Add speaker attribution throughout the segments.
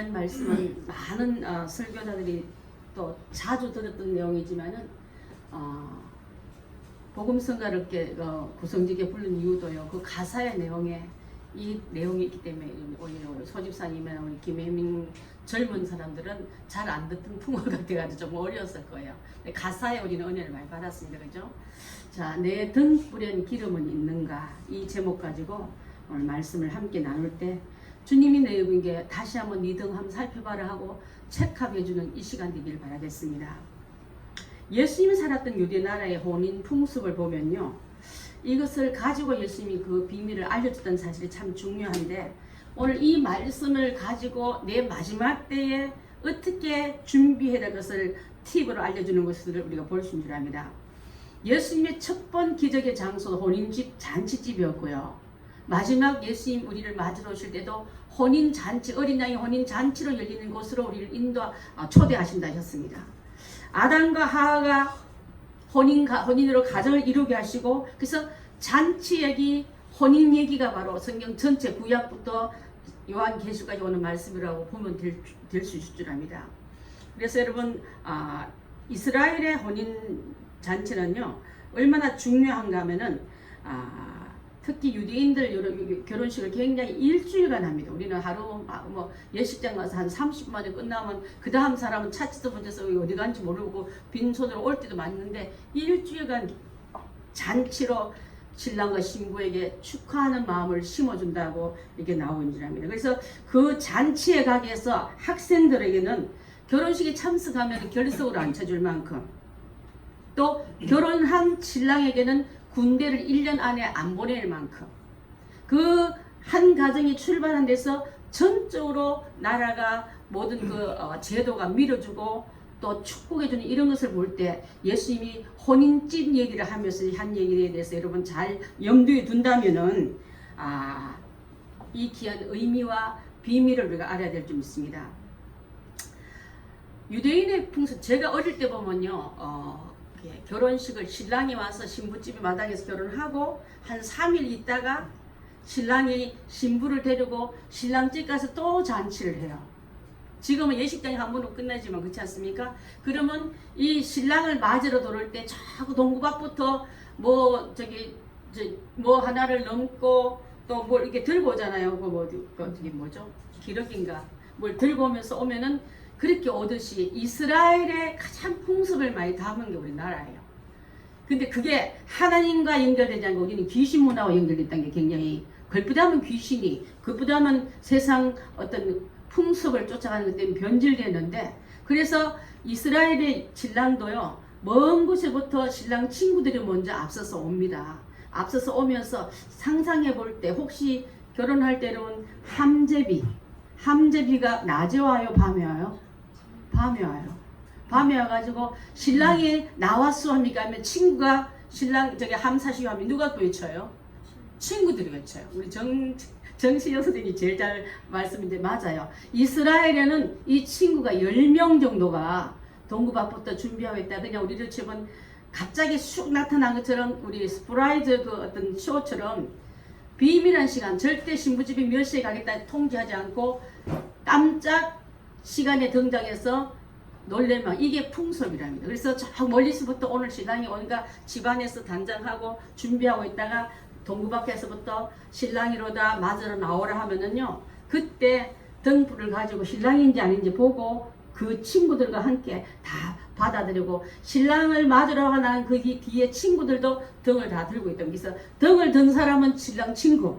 Speaker 1: 이런 말씀은 많은 설교자들이 또 자주 들었던 내용이지만은 복음성가를 구성지게 부른 이유도요. 그 가사의 내용에 이 내용이 있기 때문에 우리 소집사님이나 우리 김혜민 젊은 사람들은 잘 안 듣던 풍어 같아가지고 좀 어려웠을 거예요. 가사에 우리는 은혜를 많이 받았습니다. 그죠? 자, 내 등불엔 기름은 있는가? 이 제목 가지고 오늘 말씀을 함께 나눌 때 주님이 내게 다시 한번 네 등 한번 살펴봐라 하고 체크해주는 이 시간 되길 바라겠습니다. 예수님이 살았던 유대 나라의 혼인 풍습을 보면요. 이것을 가지고 예수님이 그 비밀을 알려줬다는 사실이 참 중요한데 오늘 이 말씀을 가지고 내 마지막 때에 어떻게 준비해야 될 것을 팁으로 알려주는 것을 우리가 볼 수 있는 줄 압니다. 예수님의 첫 번 기적의 장소도 혼인집 잔치집이었고요. 마지막 예수님 우리를 맞으러 오실 때도 혼인잔치, 어린 양의 혼인잔치로 열리는 곳으로 우리를 초대하신다 하셨습니다. 아담과 하하가 혼인으로 가정을 이루게 하시고 그래서 잔치 얘기, 혼인 얘기가 바로 성경 전체 구약부터 요한계시까지 오는 말씀이라고 보면 될 수 있을 줄 압니다. 그래서 여러분 이스라엘의 혼인 잔치는요 얼마나 중요한가 하면은 특히 유대인들 결혼식을 굉장히 일주일간 합니다. 우리는 하루 예식장 가서 한 30분 만에 끝나면 그 다음 사람은 차치도 먼저서 어디 간지 모르고 빈손으로 올 때도 많은데 일주일간 잔치로 신랑과 신부에게 축하하는 마음을 심어준다고 이렇게 나오는 줄 압니다. 그래서 그 잔치에 가기 위해서 학생들에게는 결혼식에 참석하면 결석으로 앉혀줄 만큼 또 결혼한 신랑에게는 군대를 1년 안에 안 보낼 만큼 그 한 가정이 출발한 데서 전적으로 나라가 모든 그 제도가 밀어주고 또 축복해주는 이런 것을 볼 때 예수님이 혼인집 얘기를 하면서 한 얘기에 대해서 여러분 잘 염두에 둔다면은 이 귀한 의미와 비밀을 우리가 알아야 될 점 있습니다. 유대인의 풍습 제가 어릴 때 보면요 결혼식을 신랑이 와서 신부집이 마당에서 결혼하고 한 3일 있다가 신랑이 신부를 데리고 신랑집 가서 또 잔치를 해요. 지금은 예식장이 한 번으로 끝나지만 그렇지 않습니까? 그러면 이 신랑을 맞으러 들어올 때 자꾸 동구 앞부터 뭐 하나를 넘고 또 뭘 이렇게 들고 오잖아요. 그게 뭐죠? 기러기인가? 뭘 들고 오면서 오면은 그렇게 오듯이 이스라엘의 가장 풍습을 많이 담은 게 우리나라예요. 근데 그게 하나님과 연결되지 않고 우리는 귀신 문화와 연결됐다는 게 굉장히 그것보다는 귀신이 그것보다는 세상 어떤 풍습을 쫓아가는 것 때문에 변질되는데 그래서 이스라엘의 신랑도요 먼 곳에부터 신랑 친구들이 먼저 앞서서 옵니다. 앞서서 오면서 상상해 볼 때 혹시 결혼할 때는 함제비가 낮에 와요 밤에 와요? 밤에 와요. 밤에 와가지고 신랑이 나왔어 합니까? 하면 친구가 신랑 함사시오 하면 누가 또 외쳐요? 친구들이 외쳐요. 우리 정신영 선생님이 제일 잘 말씀인데 맞아요. 이스라엘에는 이 친구가 10명 정도가 동구밥부터 준비하고 있다. 그냥 우리를 치면 갑자기 쑥 나타난 것처럼 우리 스프라이즈 그 어떤 쇼처럼 비밀한 시간 절대 신부집이 몇 시에 가겠다 통지하지 않고 깜짝 시간에 등장해서 놀래면 이게 풍습이랍니다. 그래서 저 멀리서부터 오늘 신랑이 온가 집안에서 단장하고 준비하고 있다가 동구밖에서부터 신랑이로다 맞으러 나오라 하면은요 그때 등불을 가지고 신랑인지 아닌지 보고 그 친구들과 함께 다 받아들이고 신랑을 맞으러 가는 그 뒤에 친구들도 등을 다 들고 있다. 그래서 등을 든 사람은 신랑 친구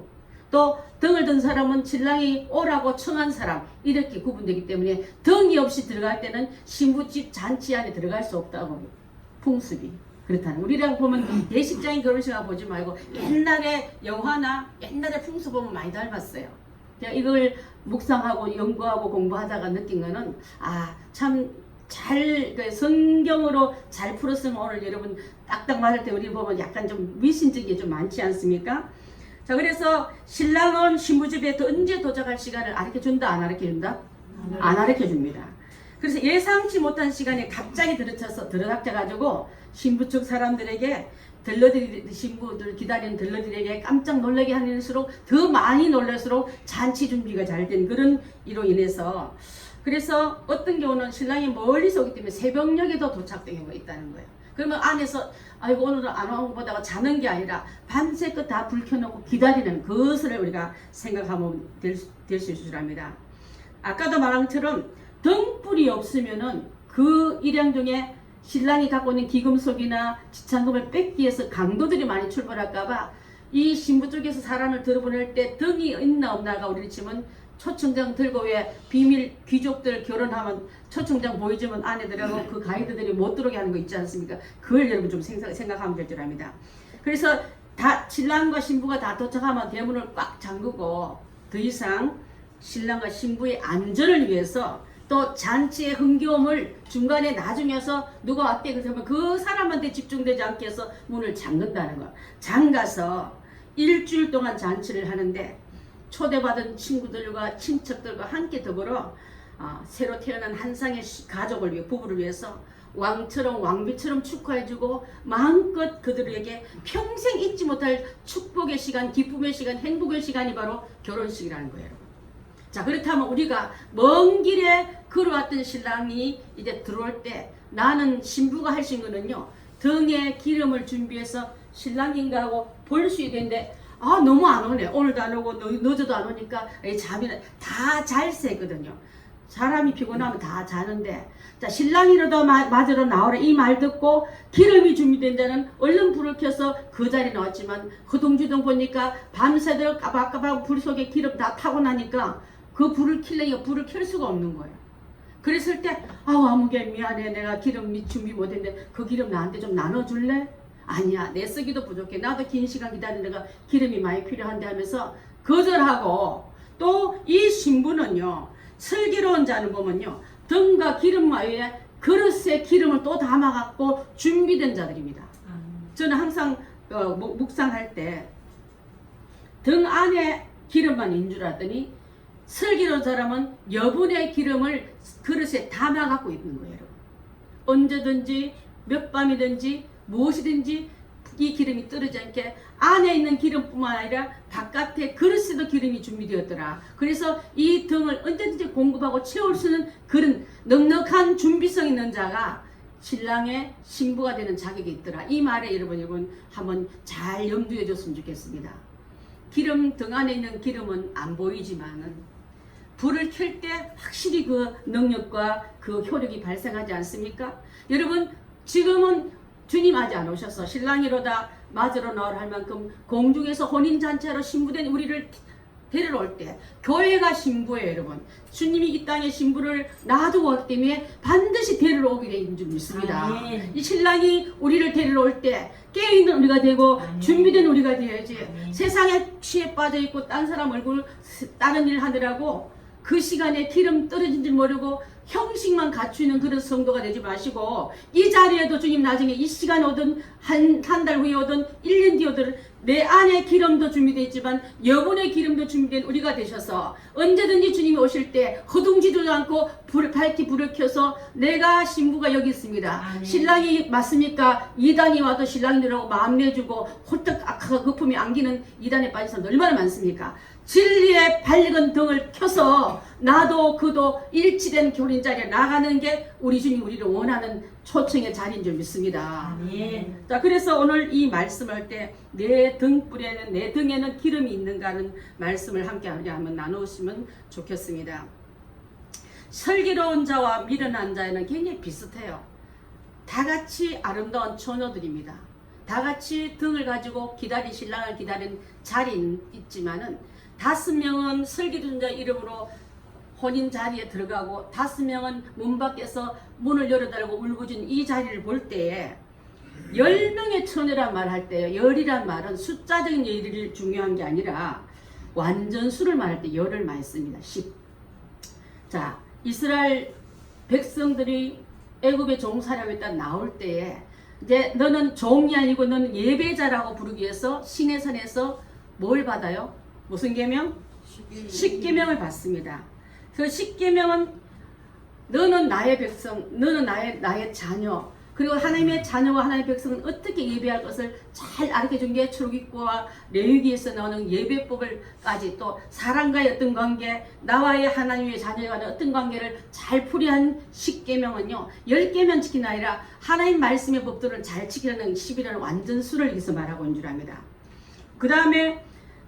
Speaker 1: 또 등을 든 사람은 신랑이 오라고 청한 사람 이렇게 구분되기 때문에 등이 없이 들어갈 때는 신부집 잔치 안에 들어갈 수 없다고 풍습이 그렇다는 우리랑 보면 예식장의 결혼식을 보지 말고 옛날에 영화나 옛날에 풍습 보면 많이 닮았어요. 이걸 묵상하고 연구하고 공부하다가 느낀 거는 참 잘 성경으로 잘 풀었으면 오늘 여러분 딱딱 맞을 때 우리 보면 약간 좀 미신적인 게 좀 많지 않습니까? 자 그래서 신랑은 신부집에 언제 도착할 시간을 알려준다 안 알려준다? 안 알려줍니다. 그래서 예상치 못한 시간에 갑자기 들어닥쳐가지고 신부 측 사람들에게 들러리 신부들 기다리는 들러리에게 깜짝 놀라게 하는수록 더 많이 놀랄수록 잔치 준비가 잘 된 그런 이로 인해서 그래서 어떤 경우는 신랑이 멀리서 오기 때문에 새벽녘에도 도착된 경우가 있다는 거예요. 그러면 안에서 아이고 오늘은 안 온 보다가 자는 게 아니라 밤새껏 다 불 켜놓고 기다리는 그것을 우리가 생각하면 될 수 있을 줄 압니다. 아까도 말한 것처럼 등불이 없으면은 그 일양 중에 신랑이 갖고 있는 기금속이나 지참금을 뺏기 위해서 강도들이 많이 출발할까봐 이 신부 쪽에서 사람을 들어보낼 때 등이 있나 없나가 우리 치면 초청장 들고 왜 비밀 귀족들 결혼하면 초청장 보여주면 아내들하고 그 가이드들이 못 들어오게 하는 거 있지 않습니까? 그걸 여러분 좀 생각하면 될 줄 압니다. 그래서 다 신랑과 신부가 다 도착하면 대문을 꽉 잠그고 더 이상 신랑과 신부의 안전을 위해서 또 잔치의 흥겨움을 중간에 나중에서 누가 왔대 그러면 그 사람한테 집중되지 않게 해서 문을 잠근다는 거. 잠가서 일주일 동안 잔치를 하는데 초대받은 친구들과 친척들과 함께 더불어 새로 태어난 한 쌍의 가족을 위해 부부를 위해서 왕처럼 왕비처럼 축하해주고 마음껏 그들에게 평생 잊지 못할 축복의 시간, 기쁨의 시간, 행복의 시간이 바로 결혼식이라는 거예요. 자, 그렇다면 우리가 먼 길에 걸어왔던 신랑이 이제 들어올 때 나는 신부가 할 수 있는 거는요, 등에 기름을 준비해서 신랑인가 하고 볼 수 있는데 너무 안 오네. 오늘도 안 오고 늦어도 안 오니까 잠이 다 잘 새거든요. 사람이 피곤하면 다 자는데 자, 신랑이라도 맞으러 나오라 이 말 듣고 기름이 준비된 자는 얼른 불을 켜서 그 자리에 나왔지만 허둥지둥 보니까 밤새도록 까박까박 불 속에 기름 다 타고 나니까 그 불을 켜려니까 불을 켤 수가 없는 거예요. 그랬을 때 아무개 미안해 내가 기름 준비 못했는데 그 기름 나한테 좀 나눠줄래? 아니야 내 쓰기도 부족해 나도 긴 시간 기다리는 데가 기름이 많이 필요한데 하면서 거절하고 또 이 신부는요 슬기로운 자는 보면요 등과 기름 위에 그릇에 기름을 또 담아갖고 준비된 자들입니다. 저는 항상 묵상할 때 등 안에 기름만 있는 줄 알았더니 슬기로운 사람은 여분의 기름을 그릇에 담아갖고 있는 거예요. 언제든지 몇 밤이든지 무엇이든지 이 기름이 떨어지지 않게 안에 있는 기름뿐만 아니라 바깥에 그릇에도 기름이 준비되었더라. 그래서 이 등을 언제든지 공급하고 채울 수 있는 그런 넉넉한 준비성 있는 자가 신랑의 신부가 되는 자격이 있더라. 이 말에 여러분 한번 잘 염두해 줬으면 좋겠습니다. 기름 등 안에 있는 기름은 안 보이지만은 불을 켤 때 확실히 그 능력과 그 효력이 발생하지 않습니까? 여러분 지금은 주님 아직 안 오셔서 신랑이로다 맞으러 나오라 할 만큼 공중에서 혼인잔치하러 신부된 우리를 데리러 올 때 교회가 신부예요. 여러분 주님이 이 땅에 신부를 놔두고 왔기 때문에 반드시 데리러 오게 되는 줄 믿습니다. 이 신랑이 우리를 데리러 올 때 깨어있는 우리가 되고 준비된 우리가 되어야지. 세상에 취해 빠져있고 딴 사람 얼굴 다른 일 하느라고 그 시간에 기름 떨어진 줄 모르고 형식만 갖추는 그런 성도가 되지 마시고 이 자리에도 주님 나중에 이 시간 오든 한 달 후에 오든 1년 뒤에 오든 내 안에 기름도 준비되어 있지만 여분의 기름도 준비된 우리가 되셔서 언제든지 주님이 오실 때 허둥지도 않고 밝히 불을 켜서 내가 신부가 여기 있습니다. 신랑이 맞습니까? 이단이 와도 신랑이라고 마음 내주고 홀딱 악하가 거품이 안기는 이단에 빠진 사람들 얼마나 많습니까? 진리의 밝은 등을 켜서 나도 그도 일치된 교린 자리에 나가는 게 우리 주님 우리를 원하는 초청의 자리인 줄 믿습니다. 자, 그래서 오늘 이 말씀을 할 때 내 등불에는 내 등에는 기름이 있는가 하는 말씀을 함께 한번 나누시면 좋겠습니다. 슬기로운 자와 미련한 자에는 굉장히 비슷해요. 다같이 아름다운 처녀들입니다. 다같이 등을 가지고 신랑을 기다린 자리는 있지만은 5명은 슬기로운 자 이름으로 혼인 자리에 들어가고 5명은 문 밖에서 문을 열어달라고 울부짖는 이 자리를 볼 때에 10명의 처녀란 말 할 때 열이란 말은 숫자적인 열이 중요한 게 아니라 완전 수를 말할 때 열을 많이 씁니다. 10. 자, 이스라엘 백성들이 애굽에 종살이하고 있다 나올 때에 이제 너는 종이 아니고 너는 예배자라고 부르기 위해서 시내산에서 뭘 받아요? 무슨 계명? 10계명을 받습니다. 그 10계명은 너는 나의 백성, 너는 나의 자녀, 그리고 하나님의 자녀와 하나님의 백성은 어떻게 예배할 것을 잘 가르쳐준 게 출애굽기와 레위기에서 나오는 예배법을까지, 또 사람과의 어떤 관계, 나와의 하나님의 자녀와의 어떤 관계를 잘 풀이한 10계명은요 10계명 지키는 아니라 하나님 말씀의 법들을 잘 지키려는 10이라는 완전수를 여기서 말하고 있는 줄 압니다. 그 다음에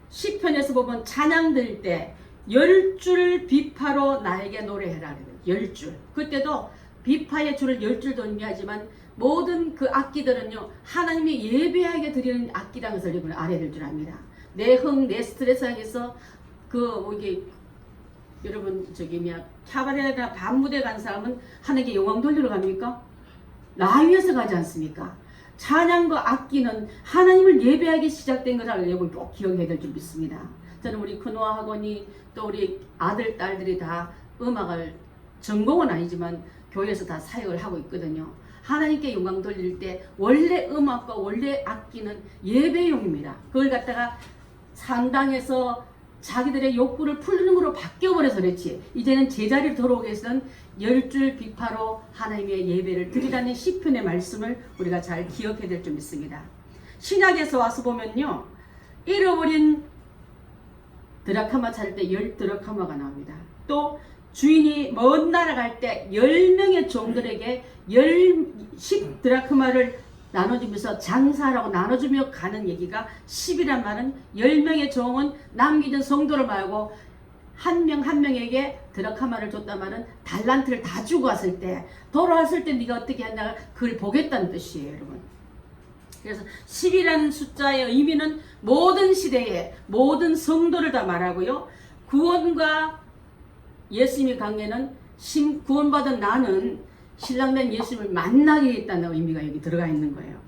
Speaker 1: 시편에서 보면 찬양 드릴 때 10줄 비파로 나에게 노래해라. 10줄. 그때도 비파의 줄을 10줄도 의미하지만 모든 그 악기들은요 하나님이 예배하게 드리는 악기라는 것을 여러분 알아야 될 줄 압니다. 내 흥, 내 스트레스에서 이게 여러분 캬바레나 밤무대 간 사람은 하나님께 영광 돌리러 갑니까? 나 위해서 가지 않습니까? 찬양과 악기는 하나님을 예배하기 시작된 것을 여러분 꼭 기억해야 될 줄 믿습니다. 저는 우리 큰오아 학원이 또 우리 아들, 딸들이 다 음악을 전공은 아니지만 교회에서 다 사역을 하고 있거든요. 하나님께 영광 돌릴 때 원래 음악과 원래 악기는 예배용입니다. 그걸 갖다가 상당해서 자기들의 욕구를 풀는 걸로 바뀌어버려서 그렇지. 이제는 제자리로 돌아오기 위해서는 10줄 비파로 하나님의 예배를 드리라는 시편의 말씀을 우리가 잘 기억해야 될 줄 믿습니다. 신약에서 와서 보면요. 잃어버린 드라카마 찾을 때 10드라카마가 나옵니다. 또 주인이 먼 나라 갈 때 10명의 종들에게 10드라크마를 나눠주면서 장사하라고 나눠주며 가는 얘기가 10이란 말은 10명의 종은 남기던 성도를 말고 한 명 한 명에게 드라카마를 줬단 말은 달란트를 다 주고 왔을 때 돌아왔을 때 네가 어떻게 한다 그걸 보겠다는 뜻이에요, 여러분. 그래서 10이라는 숫자의 의미는 모든 시대에 모든 성도를 다 말하고요. 구원과 예수님의 관계는 구원받은 나는 신랑된 예수님을 만나게 있다는 의미가 여기 들어가 있는 거예요.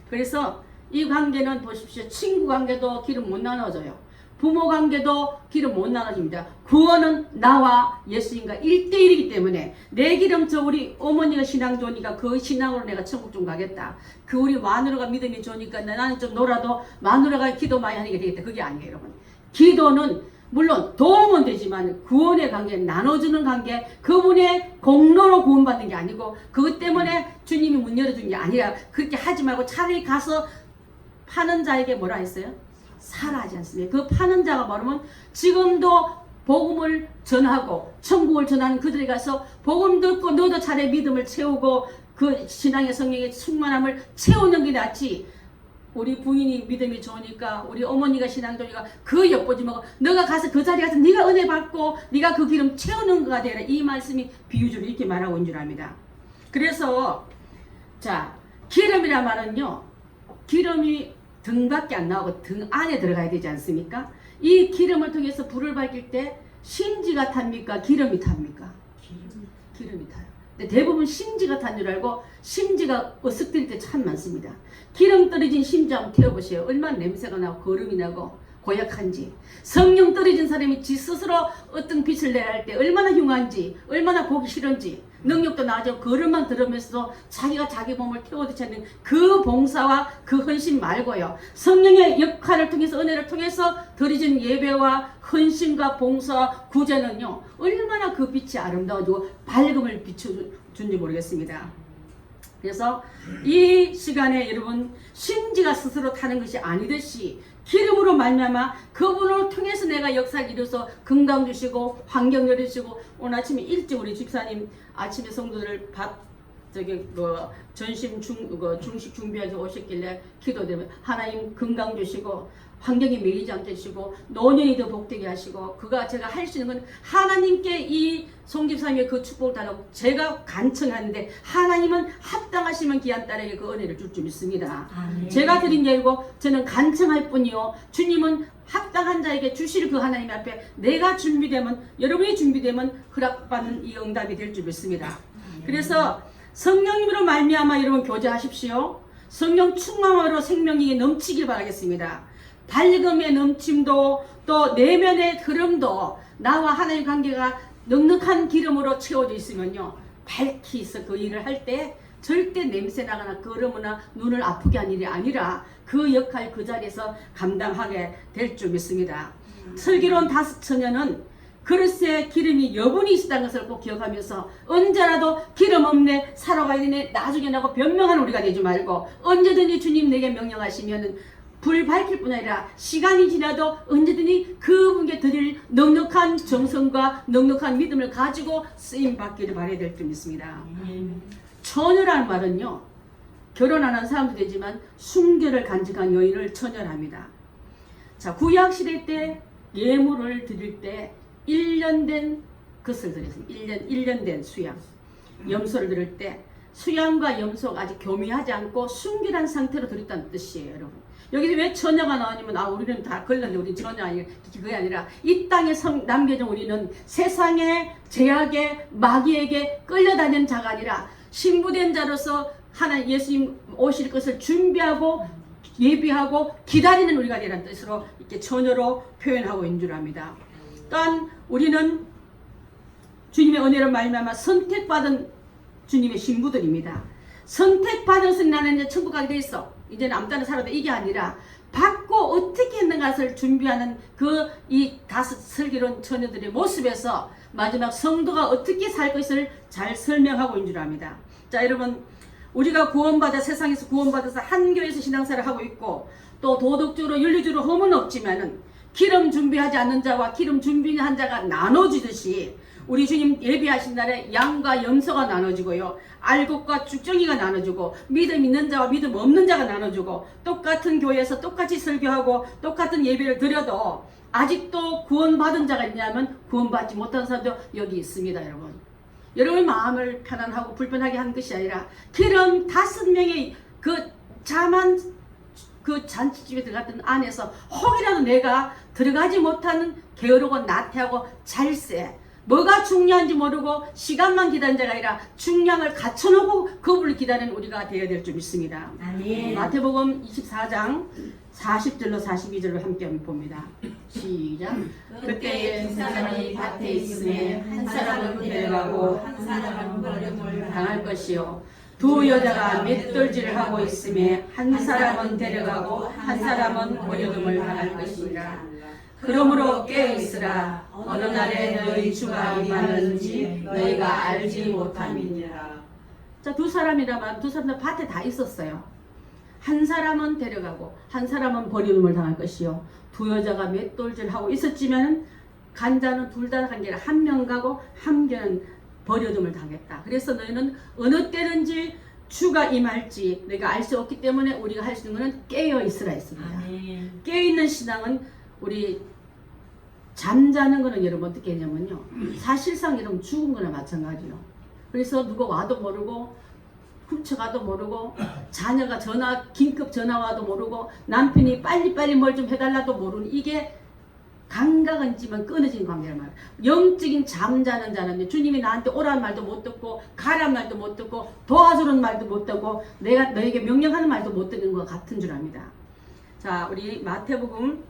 Speaker 1: 그래서 이 관계는 보십시오. 친구 관계도 길은 못 나눠져요. 부모 관계도 길은 못 나눠집니다. 구원은 나와 예수님과 1대1이기 때문에 내 기름 저 우리 어머니가 신앙 좋으니까 그 신앙으로 내가 천국 좀 가겠다. 그 우리 마누라가 믿음이 좋으니까 나는 좀 놀아도 마누라가 기도 많이 하니까 되겠다. 그게 아니에요, 여러분. 기도는 물론 도움은 되지만 구원의 관계, 나눠주는 관계, 그분의 공로로 구원받는 게 아니고 그것 때문에 주님이 문 열어준 게 아니라 그렇게 하지 말고 차라리 가서 파는 자에게 뭐라 했어요? 사라 하지 않습니까? 그 파는 자가 뭐냐면 지금도 복음을 전하고 천국을 전하는 그들이 가서 복음 듣고 너도 차라리 믿음을 채우고 그 신앙의 성령의 충만함을 채우는 게 낫지. 우리 부인이 믿음이 좋으니까 우리 어머니가 신앙 좋으니까 그 엿보지 말고 너가 가서 그 자리에 가서 네가 은혜 받고 네가 그 기름 채우는 거가 되라. 이 말씀이 비유적으로 이렇게 말하고 있는 줄 압니다. 그래서 자 기름이란 말은요. 기름이 등밖에 안 나오고 등 안에 들어가야 되지 않습니까? 이 기름을 통해서 불을 밝힐 때 심지가 탑니까? 기름이 탑니까? 기름이 타요. 근데 대부분 심지가 탄 줄 알고 심지가 어쓱들일 때 참 많습니다. 기름 떨어진 심지 한번 태워보세요. 얼마나 냄새가 나고 거름이 나고 고약한지. 성령 떨어진 사람이 지 스스로 어떤 빛을 내야 할 때 얼마나 흉한지, 얼마나 보기 싫은지, 능력도 나아지고 거름만 들으면서도 자기가 자기 몸을 태워두지 않는 그 봉사와 그 헌신 말고요. 성령의 역할을 통해서 은혜를 통해서 드려진 예배와 헌신과 봉사와 구제는요. 얼마나 그 빛이 아름다워지고 밝음을 비춰준지 모르겠습니다. 그래서 이 시간에 여러분 심지가 스스로 타는 것이 아니듯이 기름으로 말미암아 그분을 통해서 내가 역사를 이루어서 건강 주시고 환경 열어주시고 오늘 아침에 일찍 우리 집사님 아침에 성도들 전심 중식 준비해서 오셨길래 기도되면 하나님 건강 주시고 환경이 매이지 않게 해주시고 노년이 더 복되게 하시고 그가 제가 할 수 있는 건 하나님께 이 송집사님의 그 축복을 달라고 제가 간청하는데 하나님은 합당하시면 귀한 딸에게 그 은혜를 줄 줄 믿습니다. 제가 드린 게 아니고 저는 간청할 뿐이요 주님은 합당한 자에게 주실 그 하나님 앞에 내가 준비되면 여러분이 준비되면 허락받는 이 응답이 될 줄 믿습니다. 그래서 성령님으로 말미암아 여러분 교제하십시오. 성령 충만으로 생명이 넘치길 바라겠습니다. 밝음의 넘침도 또 내면의 흐름도 나와 하나님의 관계가 넉넉한 기름으로 채워져 있으면요 밝히 있어 그 일을 할 때 절대 냄새 나거나 거름이나 눈을 아프게 한 일이 아니라 그 역할 그 자리에서 감당하게 될 줄 믿습니다. 슬기로운 다섯 처녀는 그릇에 기름이 여분이 있다는 것을 꼭 기억하면서 언제라도 기름 없네 살아가야 되네 나중에라고 변명하는 우리가 되지 말고 언제든지 주님 내게 명령하시면은 불 밝힐 뿐 아니라 시간이 지나도 언제든지 그분께 드릴 넉넉한 정성과 넉넉한 믿음을 가지고 쓰임 받기를 바라야 될 줄 믿습니다. 처녀라는 말은요, 결혼 안 한 사람도 되지만 순결을 간직한 여인을 처녀랍니다. 자, 구약시대 때 예물을 드릴 때 1년 된 것을 드렸어요. 1년 된 수양. 염소를 드릴 때 수양과 염소가 아직 교미하지 않고 순결한 상태로 드렸다는 뜻이에요, 여러분. 여기서 왜 처녀가 나오냐면, 우리는 다 걸렸는데 우리 처녀 아니라, 그게 아니라 이 땅에 남겨진 우리는 세상의 제약에 마귀에게 끌려다니는 자가 아니라 신부된 자로서 하나님 예수님 오실 것을 준비하고 예비하고 기다리는 우리가 되라는 뜻으로 이렇게 처녀로 표현하고 있는 줄 압니다. 또한 우리는 주님의 은혜로 말미암아 선택받은 주님의 신부들입니다. 선택받은 것은 나는 이제 천국 가게 돼 있어. 이제는 아무 때나 살아도 이게 아니라 받고 어떻게 했는가를 준비하는 이 다섯 슬기로운 처녀들의 모습에서 마지막 성도가 어떻게 살 것을 잘 설명하고 있는 줄 압니다. 자, 여러분, 우리가 구원받아 세상에서 구원받아서 한 교회에서 신앙생활을 하고 있고 또 도덕적으로 윤리적으로 흠은 없지만은 기름 준비하지 않는 자와 기름 준비한 자가 나눠지듯이 우리 주님 예비하신 날에 양과 염소가 나눠지고요, 알곡과 죽정이가 나눠지고 믿음 있는 자와 믿음 없는 자가 나눠지고 똑같은 교회에서 똑같이 설교하고 똑같은 예배를 드려도 아직도 구원받은 자가 있냐면 구원받지 못한 사람도 여기 있습니다. 여러분, 여러분의 마음을 편안하고 불편하게 한 것이 아니라 기름 5명의 자만 잔치집에 들어갔던 안에서 혹이라도 내가 들어가지 못하는 게으르고 나태하고 잘세, 뭐가 중요한지 모르고 시간만 기다린 자가 아니라 중량을 갖춰놓고 그분을 기다리는 우리가 되어야 될 줄 믿습니다. 아멘. 마태복음 24장 40절로 42절로 함께 봅니다. 시작.
Speaker 2: 그때에 두 사람이 밭에 있음에 한 사람은 데려가고 한 사람은 버림을
Speaker 1: 당할 것이요, 두 여자가 맷돌질을 하고 있음에 한 사람은 데려가고 한 사람은 버려둠을 당할 것이니라. 그러므로 깨어있으라. 어느 날에 너희 주가 임하는지 너희가 알지 못함이니라. 자, 두 사람이라면 두 사람 다 밭에 다 있었어요. 한 사람은 데려가고 한 사람은 버림을 당할 것이요, 두 여자가 맷돌질하고 있었지만 간자는 둘 다 간 게 아니라 한 명 가고 한 명은 버려둠을 당했다. 그래서 너희는 어느 때든지 주가 임할지 너희가 알 수 없기 때문에 우리가 할 수 있는 것은 깨어있으라 했습니다. 깨어있는 신앙은 우리 잠자는 거는 여러분 어떻게 했냐면요, 사실상 여러분 죽은 거나 마찬가지요. 그래서 누가 와도 모르고 훔쳐가도 모르고 자녀가 긴급 전화 와도 모르고 남편이 빨리빨리 뭘 좀 해달라도 모르는, 이게 감각은 있지만 끊어진 관계란 말이에요. 영적인 잠자는 자는 주님이 나한테 오라는 말도 못 듣고 가라는 말도 못 듣고 도와주는 말도 못 듣고 내가 너에게 명령하는 말도 못 듣는 것 같은 줄 압니다. 자, 우리 마태복음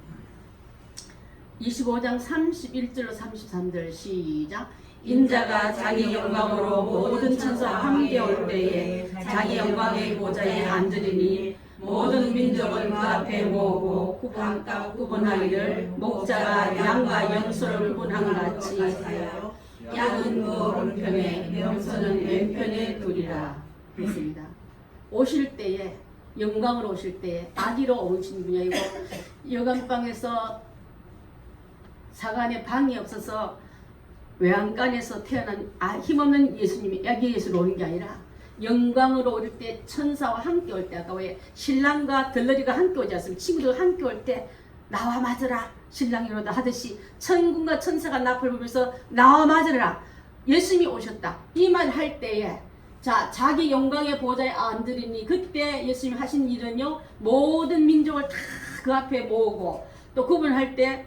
Speaker 1: 25장 31절로 33절 시작. 인자가 자기 영광으로 모든 천사와 함께 올 때에 자기 영광의 보좌에 앉으리니 모든 민족은 그 앞에 모으고 각각 구분하기를 목자가 양과 염소를 구분한 같이 양은 그 오른편에 염소는 왼편에 두리라 했습니다. 오실 때에 영광으로 오실 때에 아기로 오신 분이고 여관방에서 사간에 방이 없어서 외양간에서 태어난 힘없는 예수님이 아기 예수로 오는 게 아니라 영광으로 올 때 천사와 함께 올 때, 아까 왜 신랑과 들러리가 함께 오지 않습니까? 친구들과 함께 올 때 나와 맞으라 신랑이로다 하듯이 천군과 천사가 납을 부르면서 나와 맞으라 예수님이 오셨다 이 말 할 때에 자, 자기 영광의 보좌에 앉으리니 그때 예수님이 하신 일은요, 모든 민족을 다 그 앞에 모으고 또 구분할 때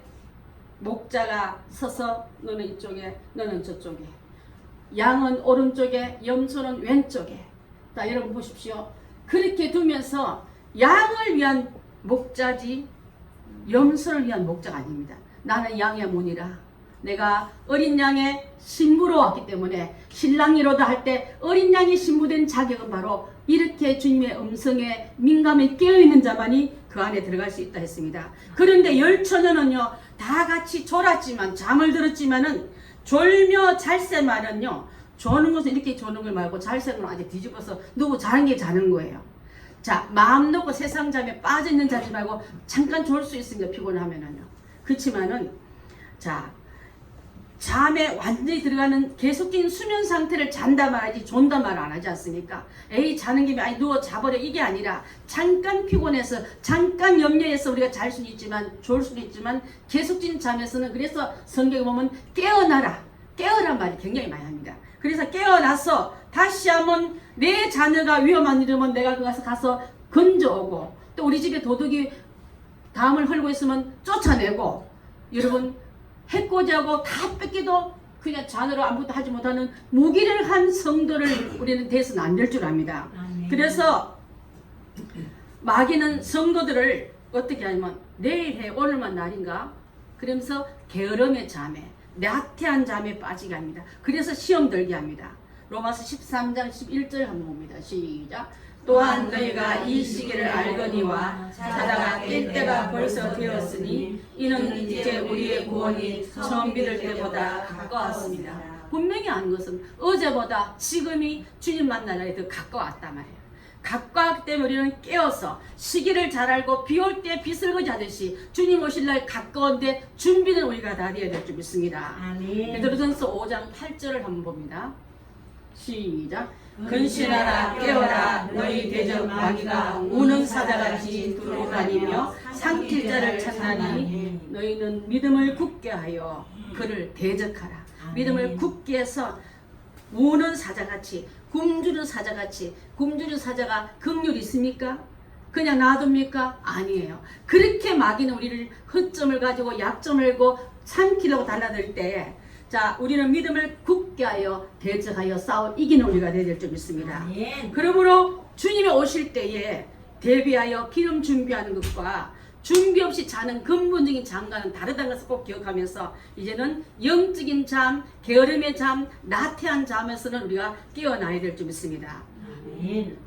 Speaker 1: 목자가 서서 너는 이쪽에 너는 저쪽에, 양은 오른쪽에 염소는 왼쪽에. 자, 여러분 보십시오. 그렇게 두면서 양을 위한 목자지 염소를 위한 목자가 아닙니다. 나는 양의 문이라. 내가 어린 양의 신부로 왔기 때문에 신랑이로다 할 때 어린 양이 신부된 자격은 바로 이렇게 주님의 음성에 민감히 깨어있는 자만이 그 안에 들어갈 수 있다 했습니다. 그런데 열처녀는요, 다 같이 졸았지만 잠을 들었지만은 졸며 잘새말은요 조는 것은 이렇게 조는 걸 말고 잘새는 아주 뒤집어서 누구 자는 게 자는 거예요. 자, 마음 놓고 세상 잠에 빠져 있는 자지 말고 잠깐 졸 수 있으니까 피곤하면은요. 그렇지만은 자, 잠에 완전히 들어가는 계속적인 수면 상태를 잔다 말하지 존다 말 안 하지 않습니까? 에이 자는 김에 아니 누워 자버려 이게 아니라 잠깐 피곤해서 잠깐 염려해서 우리가 잘 수는 있지만 졸 수도 있지만 계속적인 잠에서는 그래서 성경에 보면 깨어나라 깨어란 말이 굉장히 많이 합니다. 그래서 깨어나서 다시 한번 내 자녀가 위험한 일이면 내가 가서 건져오고 또 우리 집에 도둑이 담을 헐고 있으면 쫓아내고 여러분 해코지하고 다 뺏기도 그냥 자녀로 아무것도 하지 못하는 무기를 한 성도를 우리는 대해서는 안 될 줄 압니다. 그래서 마귀는 성도들을 어떻게 하냐면 내일 해 오늘만 날인가 그러면서 게으름의 잠에 나태한 잠에 빠지게 합니다. 그래서 시험 들게 합니다. 로마서 13장 11절 한번 봅니다. 시작. 또한 너희가 이 시기를 알거니와 자다가 깰 때가 벌써 되었으니 이는 이제 우리의 구원이 처음 믿을 때보다 가까웠습니다. 분명히 아는 것은 어제보다 지금이 주님 만날 날이 더 가까웠단 말이에요. 가까웠기 때문에 우리는 깨어서 시기를 잘 알고 비 올 때 비설거지 하듯이 주님 오실 날 가까운데 준비는 우리가 다 해야 될 줄 믿습니다. 베드로전서 5장 8절을 한번 봅니다. 시작. 근신하라 깨어라 너희 대적 마귀가 우는 사자같이 돌아다니며 삼킬 자를 찾나니 너희는 믿음을 굳게 하여 그를 대적하라. 믿음을 굳게 해서 우는 사자같이 굶주린 사자같이 굶주린 사자가 긍휼이 있습니까? 그냥 놔둡니까? 아니에요. 그렇게 마귀는 우리를 허점을 가지고 약점을 가지고 삼키려고 달라들 때 자, 우리는 믿음을 굳게 하여 대적하여 싸워 이기는 우리가 되어야 될 줄 믿습니다. 그러므로 주님이 오실 때에 대비하여 기름 준비하는 것과 준비 없이 자는 근본적인 잠과는 다르다는 것을 꼭 기억하면서 이제는 영적인 잠, 게으름의 잠, 나태한 잠에서는 우리가 깨어나야 될 줄 믿습니다.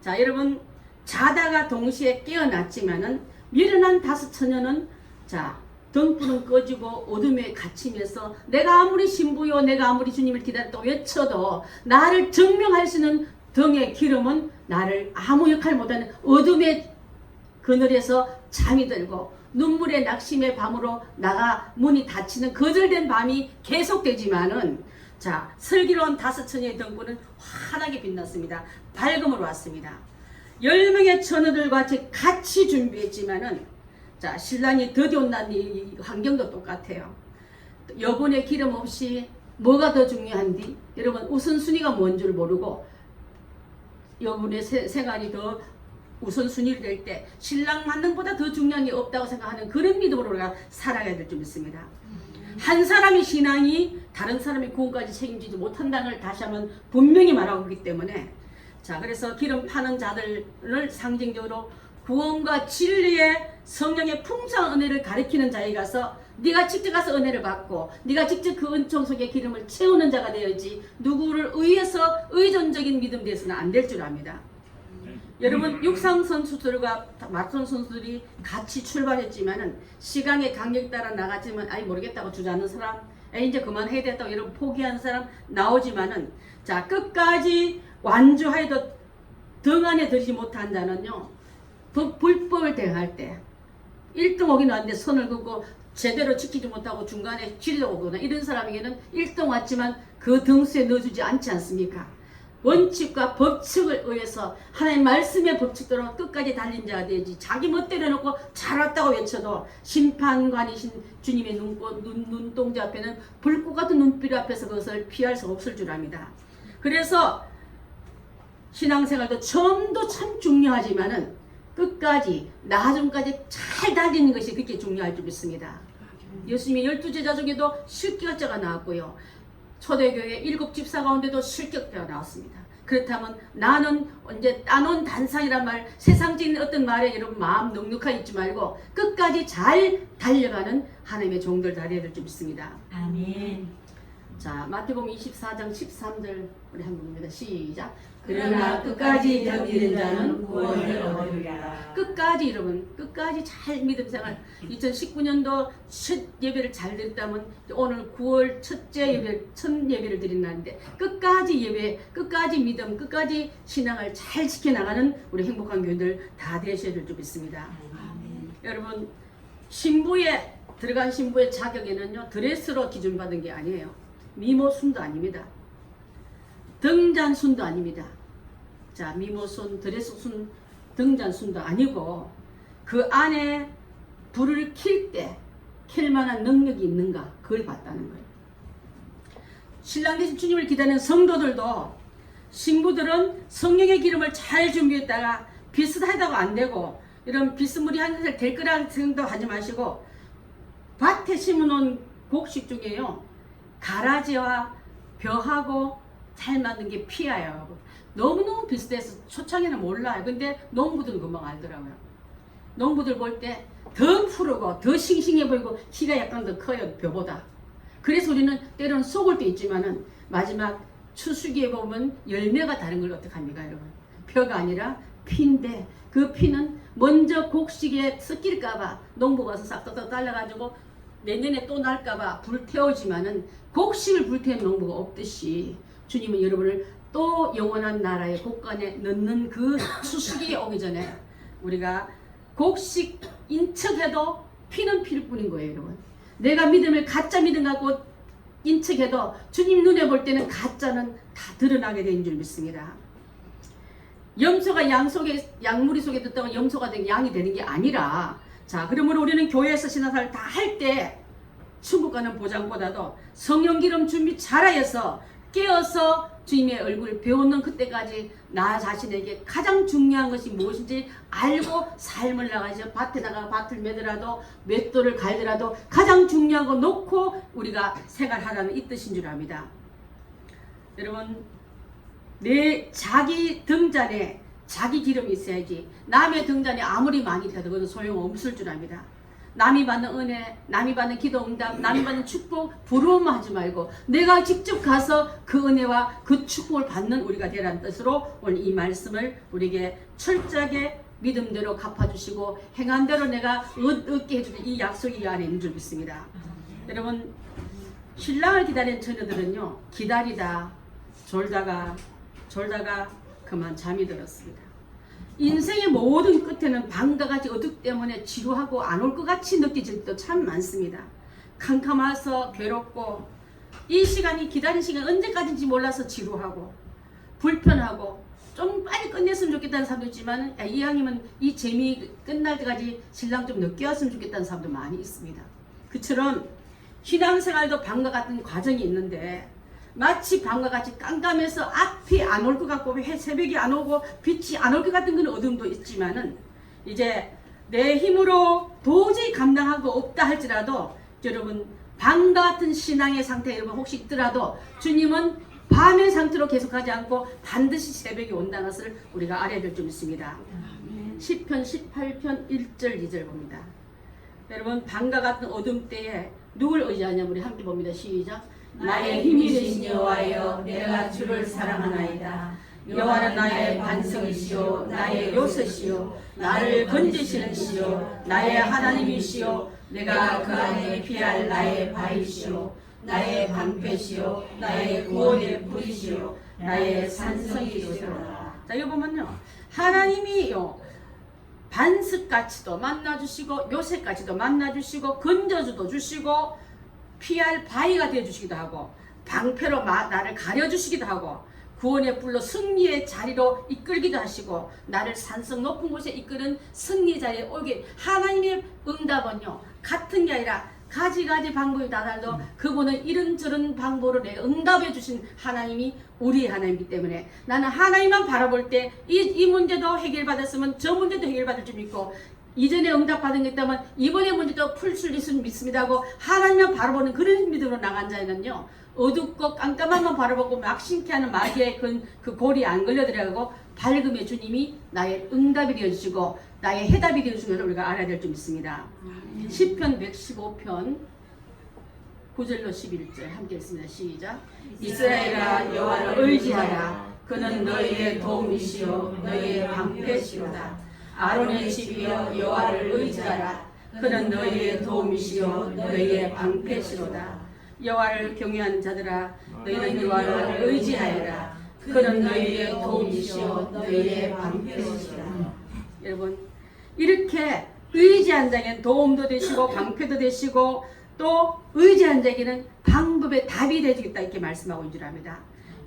Speaker 1: 자, 여러분 자다가 동시에 깨어났지만은 미련한 다섯 처녀는 자 등불은 꺼지고 어둠에 갇히면서 내가 아무리 신부요 내가 아무리 주님을 기다렸다고 외쳐도 나를 증명할 수 있는 등의 기름은 나를 아무 역할 못하는 어둠의 그늘에서 잠이 들고 눈물의 낙심의 밤으로 나가 문이 닫히는 거절된 밤이 계속되지만은 자 슬기로운 다섯 처녀의 등불은 환하게 빛났습니다. 밝음으로 왔습니다. 10명의 처녀들과 같이 준비했지만은 자 신랑이 드디어 온다는 이 환경도 똑같아요. 여분의 기름 없이 뭐가 더 중요한지 여러분 우선순위가 뭔 줄 모르고 여분의 생활이 더 우선순위를 될 때 신랑 만남보다 더 중요한 게 없다고 생각하는 그런 믿음으로 우리가 살아가야 될 줄 믿습니다. 한 사람의 신앙이 다른 사람의 구원까지 책임지지 못한다는 걸 다시 한번 분명히 말하고 있기 때문에 자 그래서 기름 파는 자들을 상징적으로 구원과 진리의 성령의 풍성한 은혜를 가리키는 자에 가서 네가 직접 가서 은혜를 받고 네가 직접 그 은총 속에 기름을 채우는 자가 되어야지 누구를 의해서 의존적인 믿음 되어서는 안 될 줄 압니다. 여러분 육상 선수들과 마라톤 선수들이 같이 출발했지만은 시간의 강력 따라 나갔지만 아니 모르겠다고 주저앉는 사람 이제 그만해야 됐다고 여러분 포기한 사람 나오지만은 자 끝까지 완주하여도 등 안에 들지 못한 자는요 불법을 대행할 때 1등 오긴 왔는데 선을 긋고 제대로 지키지 못하고 중간에 지리려고 오거나 이런 사람에게는 1등 왔지만 그 등수에 넣어주지 않지 않습니까? 원칙과 법칙을 의해서 하나님 말씀의 법칙대로 끝까지 달린 자가 되지 자기 멋대로 해놓고 잘 왔다고 외쳐도 심판관이신 주님의 눈동자 앞에는 불꽃 같은 눈빛 앞에서 그것을 피할 수 없을 줄 압니다. 그래서 신앙생활도 처음도 참 중요하지만은 끝까지 나중까지 잘 달리는 것이 그렇게 중요할 줄 믿습니다. 예수님의 12제자 중에도 실격자가 나왔고요. 초대교회 7집사 가운데도 실격자가 나왔습니다. 그렇다면 나는 이제 따놓은 단상이란 말 세상적인 어떤 말에 여러분 마음 넉넉하게 있지 말고 끝까지 잘 달려가는 하나님의 종들 다 되어야 될 줄 믿습니다.
Speaker 2: 아멘.
Speaker 1: 자, 마태복음 24장 13절 우리 한번 봅니다. 시작.
Speaker 2: 그러나 끝까지 견디는 자는 구원을 얻으리라.
Speaker 1: 끝까지 여러분, 끝까지 잘 믿음 생활. 2019년도 첫 예배를 잘 드렸다면 오늘 9월 첫째 예배, 첫 예배를 드린 날인데 끝까지 예배, 끝까지 믿음, 끝까지 신앙을 잘 지켜나가는 우리 행복한 교회들 다 되셔야 될 줄 믿습니다. 여러분, 신부에 들어간 신부의 자격에는요 드레스로 기준받은 게 아니에요. 미모순도 아닙니다. 등잔순도 아닙니다. 자, 미모순, 드레스순, 등잔순도 아니고 그 안에 불을 킬 만한 능력이 있는가 그걸 봤다는 거예요. 신랑 되신 주님을 기다리는 성도들도 신부들은 성령의 기름을 잘 준비했다가 비슷하다고 안 되고 이런 비스무리한 것을 될 거라는 생각하지 마시고 밭에 심어놓은 곡식 중에요 가라지와 벼하고 잘 맞는 게 피아예요. 너무너무 비슷해서 초창에는 몰라요. 근데 농부들은 금방 알더라고요. 농부들 볼 때 더 푸르고 더 싱싱해 보이고 키가 약간 더 커요 벼보다. 그래서 우리는 때로는 속을 때 있지만은 마지막 추수기에 보면 열매가 다른 걸 어떡합니까 여러분. 벼가 아니라 피인데 그 피는 먼저 곡식에 섞일까봐 농부가 와서 싹싹 잘라가지고 내년에 또 날까봐 불태우지만은 곡식을 불태우는 농부가 없듯이 주님은 여러분을 또 영원한 나라의 곳간에 넣는 그 추수기에 오기 전에 우리가 곡식 인척해도 피는 필 뿐인 거예요 여러분. 내가 믿음을 가짜 믿음 갖고 인척해도 주님 눈에 볼 때는 가짜는 다 드러나게 된 줄 믿습니다. 염소가 양무리 속에 듣다가 염소가 된 양이 되는 게 아니라 자 그러므로 우리는 교회에서 신앙생활 다 할 때 천국 가는 보장보다도 성령 기름 준비 잘하여서 깨어서 주님의 얼굴을 배우는 그때까지 나 자신에게 가장 중요한 것이 무엇인지 알고 삶을 나가서 밭에 나가 밭을 매더라도 맷돌을 갈더라도 가장 중요한 거 놓고 우리가 생활하라는 이 뜻인 줄 압니다. 여러분 내 자기 등잔에 자기 기름이 있어야지 남의 등잔에 아무리 많이 돼도 그건 소용없을 줄 압니다. 남이 받는 은혜, 남이 받는 기도 응답, 남이 받는 축복 부러움만 하지 말고 내가 직접 가서 그 은혜와 그 축복을 받는 우리가 되라는 뜻으로 오늘 이 말씀을 우리에게 철저하게 믿음대로 갚아주시고 행한 대로 내가 얻게 해주는 이 약속이 이 안에 있는 줄 믿습니다. 여러분 신랑을 기다리는 처녀들은요 기다리다 졸다가 그만 잠이 들었습니다. 인생의 모든 끝에는 방과 같이 어둠 때문에 지루하고 안 올 것 같이 느껴질 때도 참 많습니다. 캄캄해서 괴롭고 이 시간이 기다린 시간 언제까지인지 몰라서 지루하고 불편하고 좀 빨리 끝냈으면 좋겠다는 사람도 있지만 이왕이면 이 재미 끝날 때까지 신랑 좀 늦게 왔으면 좋겠다는 사람도 많이 있습니다. 그처럼 신앙생활도 방과 같은 과정이 있는데 마치 밤과 같이 깜깜해서 앞이 안 올 것 같고 새벽이 안 오고 빛이 안 올 것 같은 그런 어둠도 있지만은 이제 내 힘으로 도저히 감당하고 없다 할지라도 여러분 밤과 같은 신앙의 상태 여러분 혹시 있더라도 주님은 밤의 상태로 계속하지 않고 반드시 새벽이 온다는 것을 우리가 알아야 될 줄 믿습니다. 시편 18편 1절 2절 봅니다. 여러분 밤과 같은 어둠 때에 누굴 의지하냐면 우리 함께 봅니다. 시작.
Speaker 2: 나의 힘이 되신 여호와여 내가 주를 사랑하나이다. 여호와는 나의 반석이시오 나의 요새시오 나를 건지시는 시오 나의 하나님이시오 내가 그 안에 피할 나의 바위시오 나의 방패시오 나의 구원의 불이시오 나의 산성이시오라.
Speaker 1: 자 여기 보면요 하나님이요 반석같이도 만나주시고 요새까지도 만나주시고 건져주도 주시고 피할 바위가 되어주시기도 하고 방패로 나를 가려주시기도 하고 구원의 불로 승리의 자리로 이끌기도 하시고 나를 산성 높은 곳에 이끄는 승리의 자리에 오게 하나님의 응답은요 같은 게 아니라 가지가지 방법이 다 달도 그분은 이런저런 방법으로 내가 응답해 주신 하나님이 우리의 하나님이기 때문에 나는 하나님만 바라볼 때 이 문제도 해결받았으면 저 문제도 해결받을 줄 믿고 이전에 응답받은 게 있다면 이번에 문제도 풀 수 있으면 믿습니다 하고 하나님만 바라보는 그런 믿음으로 나간 자에는요 어둡고 깜깜한만 바라보고 막심케 하는 마귀의 그 골이 안 걸려들어가고 밝음의 주님이 나의 응답이 되어주시고 나의 해답이 되어주시는 것을 우리가 알아야 될 줄 믿습니다. 시편 115편 9절로 11절 함께 읽습니다. 시작.
Speaker 2: 이스라엘아 여호와를 의지하라. 그는 너희의 도움이시요 너희의 방패시로다. 아론의 집이여 여호와를 의지하라. 그는 너희의 도움이시요 너희의 방패시로다.
Speaker 1: 여호와를 경외하는 자들아
Speaker 2: 너희는 여호와를 의지하여라. 그는 너희의 도움이시요 너희의 방패시로다.
Speaker 1: 여러분 이렇게 의지한 자에게는 도움도 되시고 방패도 되시고 또 의지한 자에게는 방법의 답이 되겠다 이렇게 말씀하고 있는 줄 압니다.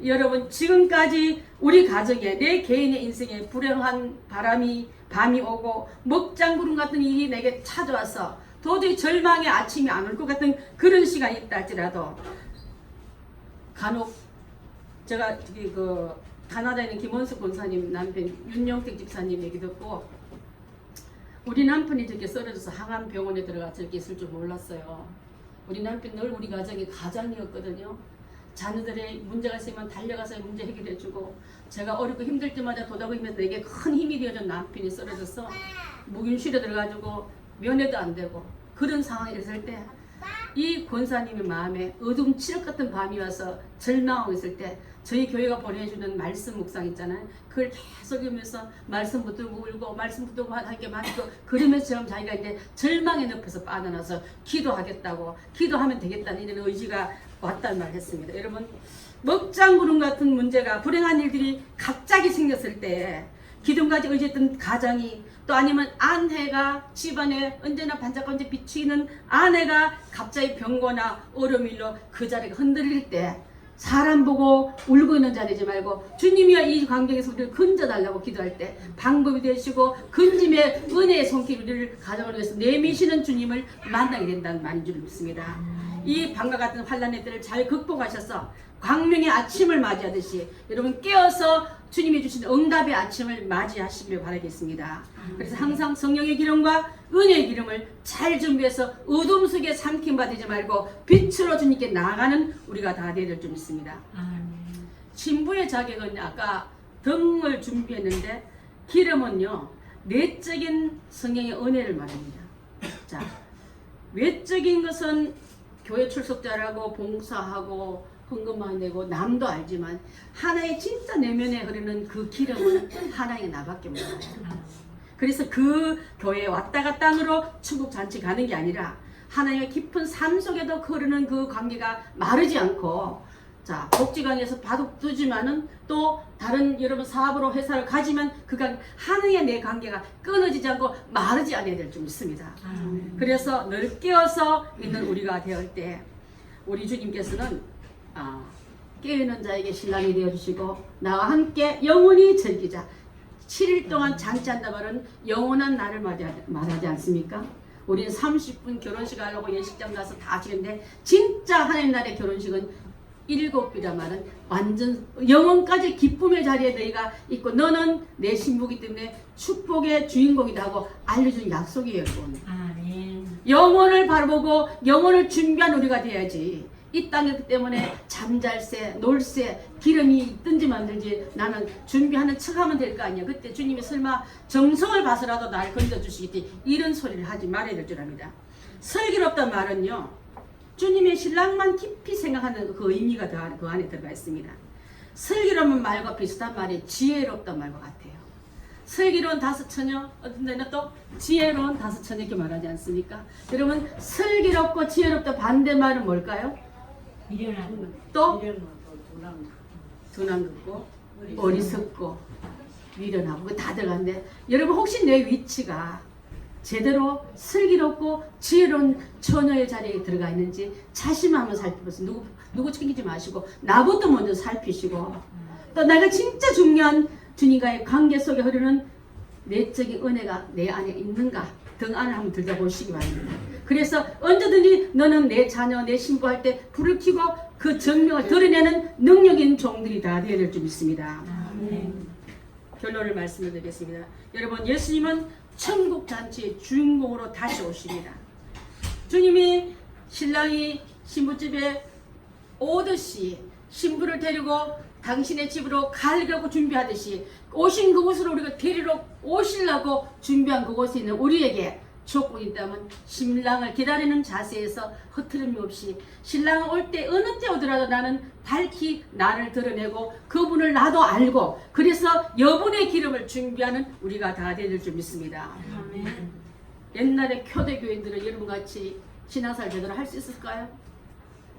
Speaker 1: 여러분 지금까지 우리 가정에 내 개인의 인생에 불행한 밤이 오고 먹장구름 같은 일이 내게 찾아와서 도저히 절망의 아침이 안 올 것 같은 그런 시간이 있다 할지라도 간혹 제가 그 가나다에 있는 김원숙 권사님 남편 윤영택 집사님 얘기 듣고 우리 남편이 저렇게 쓰러져서 항암 병원에 들어가 저렇게 있을 줄 몰랐어요. 우리 남편 늘 우리 가정의 가장이었거든요. 자녀들의 문제가 있으면 달려가서 문제 해결해주고 제가 어렵고 힘들 때마다 도닥이면서 내게 큰 힘이 되어준 남편이 쓰러져서 묵인실에 들어가지고 면회도 안 되고 그런 상황이 있을 때 이 권사님의 마음에 어둠 칠흑 같은 밤이 와서 절망하고 있을 때 저희 교회가 보내주는 말씀 묵상 있잖아요. 그걸 계속 읽으면서 말씀 붙들고 울고 말씀 붙들고 하게 만들고 그러면서 자기가 이제 절망의 늪에서 빠져나서 기도하겠다고 기도하면 되겠다는 이런 의지가 왔다는 말을 했습니다. 여러분 먹장구름 같은 문제가 불행한 일들이 갑자기 생겼을 때 기둥까지 의지했던 가정이 또 아니면 아내가 집안에 언제나 반짝반짝 비치는 아내가 갑자기 병거나 어려움일로 그 자리가 흔들릴 때 사람 보고 울고 있는 자리지 말고 주님이야 이 관계에서 우리를 건져달라고 기도할 때 방법이 되시고 근짐의 은혜의 손길 우리를 가정을 위해서 내미시는 주님을 만나게 된다는 말인 줄 믿습니다. 이 밤과 같은 환난의 때를 잘 극복하셔서 광명의 아침을 맞이하듯이 여러분 깨어서 주님이 주신 응답의 아침을 맞이하시길 바라겠습니다. 그래서 항상 성령의 기름과 은혜의 기름을 잘 준비해서 어둠 속에 삼킴 받지 말고 빛으로 주님께 나아가는 우리가 다 되어야 될 줄 믿습니다. 신부의 자격은 아까 등을 준비했는데 기름은요 내적인 성령의 은혜를 말합니다. 자, 외적인 것은 교회 출석자라고 봉사하고 헌금만 내고 남도 알지만 하나의 진짜 내면에 흐르는 그 기름은 하나의 나밖에 몰라요. 그래서 그 교회에 왔다 갔다 으로 천국 잔치 가는 게 아니라 하나님의 깊은 삶 속에도 흐르는 그 관계가 마르지 않고 자 복지관에서 바둑 두지만은 또 다른 여러분 사업으로 회사를 가지만 그가 하나님의 내 관계가 끊어지지 않고 마르지 않아야 될 줄 믿습니다. 그래서 늘 깨어서 있는 우리가 되을 때 우리 주님께서는 깨어있는 자에게 신랑이 되어주시고 나와 함께 영원히 즐기자 7일 동안 잔치한다 말은 영원한 날을 말하지 않습니까? 우리는 30분 결혼식 하려고 예식장 가서 다 지는데 진짜 하나님 나라의 결혼식은 7이라 말은 완전 영원까지 기쁨의 자리에 너희가 있고 너는 내 신부이기 때문에 축복의 주인공이다 하고 알려준 약속이에요. 영혼을 바라보고 영혼을 준비한 우리가 돼야지 이 땅이기 때문에 잠잘새 놀새 기름이 있든지 만들지 나는 준비하는 척하면 될 거 아니야. 그때 주님이 설마 정성을 봐서라도 날 건져주시겠지 이런 소리를 하지 말아야 될 줄 압니다. 슬기롭단 말은요 주님의 신랑만 깊이 생각하는 그 의미가 그 안에 들어가 있습니다. 슬기로운 말과 비슷한 말이 지혜롭단 말과 같아요. 슬기로운 다섯 처녀 어떤 데는 또 지혜로운 다섯 처녀 이렇게 말하지 않습니까? 여러분 슬기롭고 지혜롭다 반대말은 뭘까요? 또 둔한긋고 어리석고 미련하고 그 다 들어간데 여러분 혹시 내 위치가 제대로 슬기롭고 지혜로운 처녀의 자리에 들어가 있는지 자신만 한번 살펴보세요. 누구 챙기지 마시고 나부터 먼저 살피시고 또 내가 진짜 중요한 주님과의 관계 속에 흐르는 내적인 은혜가 내 안에 있는가 등 안을 한번 들여다보시기 바랍니다. 그래서 언제든지 너는 내 자녀 내 신부할 때 불을 켜고 그 정명을 드러내는 능력 있는 종들이 다 되어야 될 줄 믿습니다. 결론을 말씀드리겠습니다. 여러분 예수님은 천국 잔치의 주인공으로 다시 오십니다. 주님이 신랑이 신부집에 오듯이 신부를 데리고 당신의 집으로 가려고 준비하듯이 오신 그곳으로 우리가 데리러 오시려고 준비한 그곳에 있는 우리에게 조건이 있다면 신랑을 기다리는 자세에서 흐트름이 없이 신랑은 올 때 어느 때 오더라도 나는 밝히 나를 드러내고 그분을 나도 알고 그래서 여분의 기름을 준비하는 우리가 다 되는 줄 믿습니다.
Speaker 2: 아멘.
Speaker 1: 옛날에 교대교인들은 여러분같이 신앙생활 제대로 할 수 있을까요?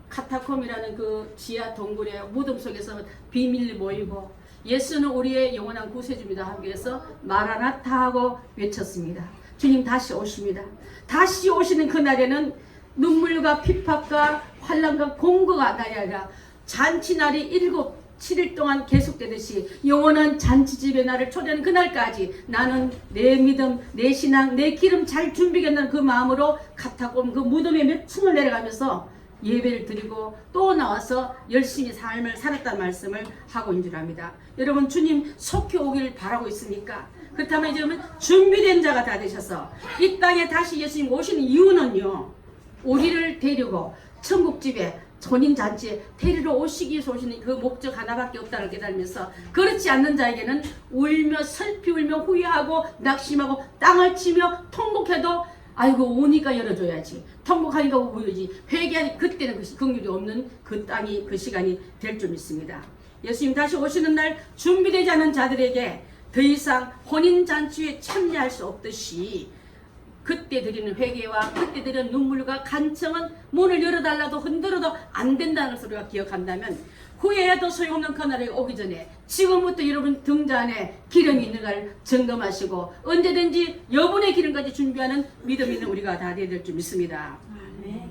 Speaker 1: 카타콤이라는 그 지하 동굴의 무덤 속에서 비밀리 모이고 예수는 우리의 영원한 구세주입니다 하기 위해서 마라나타 하고 외쳤습니다. 주님 다시 오십니다. 다시 오시는 그날에는 눈물과 핍박과 환난과 공고가 나야 아니라 잔치날이 7일 동안 계속되듯이 영원한 잔치집에 나를 초대하는 그날까지 나는 내 믿음, 내 신앙, 내 기름 잘 준비겠다는 그 마음으로 카타콤 그 무덤에 몇 층을 내려가면서 예배를 드리고 또 나와서 열심히 삶을 살았다는 말씀을 하고 있는 줄 압니다. 여러분 주님 속히 오기를 바라고 있으니까 그렇다면 이제 준비된 자가 다 되셔서 이 땅에 다시 예수님 오시는 이유는요. 우리를 데리고 천국집에 혼인잔치에 데리러 오시기 위해서 오시는 그 목적 하나밖에 없다는 깨달으면서 그렇지 않는 자에게는 울며 슬피 울며 후회하고 낙심하고 땅을 치며 통곡해도 아이고 오니까 열어줘야지 통곡하니까 오야지 회개하니 그때는 그 긍휼이 없는 그 땅이 그 시간이 될 줄 믿습니다. 예수님 다시 오시는 날 준비되지 않은 자들에게 더 이상 혼인잔치에 참여할 수 없듯이 그때 드리는 회개와 그때 드리는 눈물과 간청은 문을 열어달라도 흔들어도 안 된다는 것을 우리가 기억한다면 후회해도 소용없는 그날이 오기 전에 지금부터 여러분 등자 안에 기름이 있는가를 점검하시고 언제든지 여분의 기름까지 준비하는 믿음 있는 우리가 다 되어야 될 줄 믿습니다.
Speaker 2: 아멘.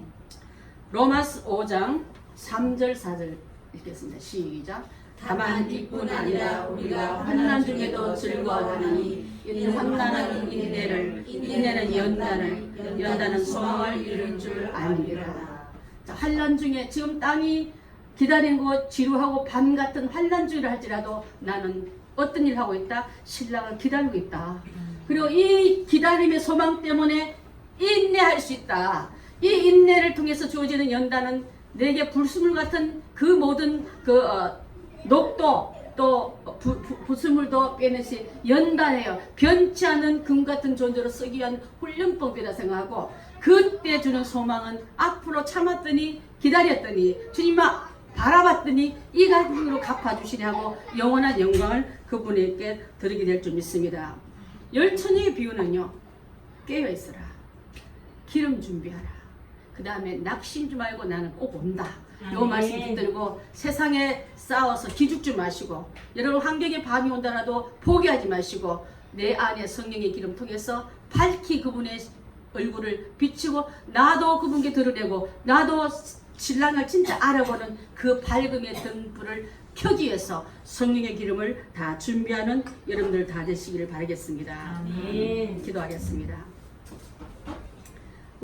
Speaker 1: 로마서 5장 3절 4절 읽겠습니다. 시작. 다만 이뿐 아니라 우리가 환난 중에도 즐거워하니 이는 환난은 인내를 인내는 연단을 연단은 소망을 이룰 줄 아니라. 자, 환난 중에 지금 땅이 기다리고 지루하고 밤 같은 환난 중이라 할지라도 나는 어떤 일을 하고 있다? 신랑을 기다리고 있다. 그리고 이 기다림의 소망 때문에 인내할 수 있다. 이 인내를 통해서 주어지는 연단은 내게 불순물 같은 그 모든 녹도 또 부수물도 빼내시 연단해요. 변치 않은 금 같은 존재로 쓰기 위한 훈련법이라 생각하고 그때 주는 소망은 앞으로 참았더니 기다렸더니 주님아 바라봤더니 이 가슴으로 갚아주시리 하고 영원한 영광을 그분에게 드리게 될 줄 믿습니다. 열처녀의 비유는요. 깨어있어라. 기름 준비하라. 그 다음에 낙심지 말고 나는 꼭 온다. 요 말씀 붙들고 세상에 싸워서 기죽지 마시고 여러분 환경에 밤이 온다라도 포기하지 마시고 내 안에 성령의 기름 통해서 밝히 그분의 얼굴을 비추고 나도 그분께 드러내고 나도 신랑을 진짜 알아보는 그 밝음의 등불을 켜기 위해서 성령의 기름을 다 준비하는 여러분들 다 되시기를 바라겠습니다.
Speaker 2: 아멘.
Speaker 1: 기도하겠습니다.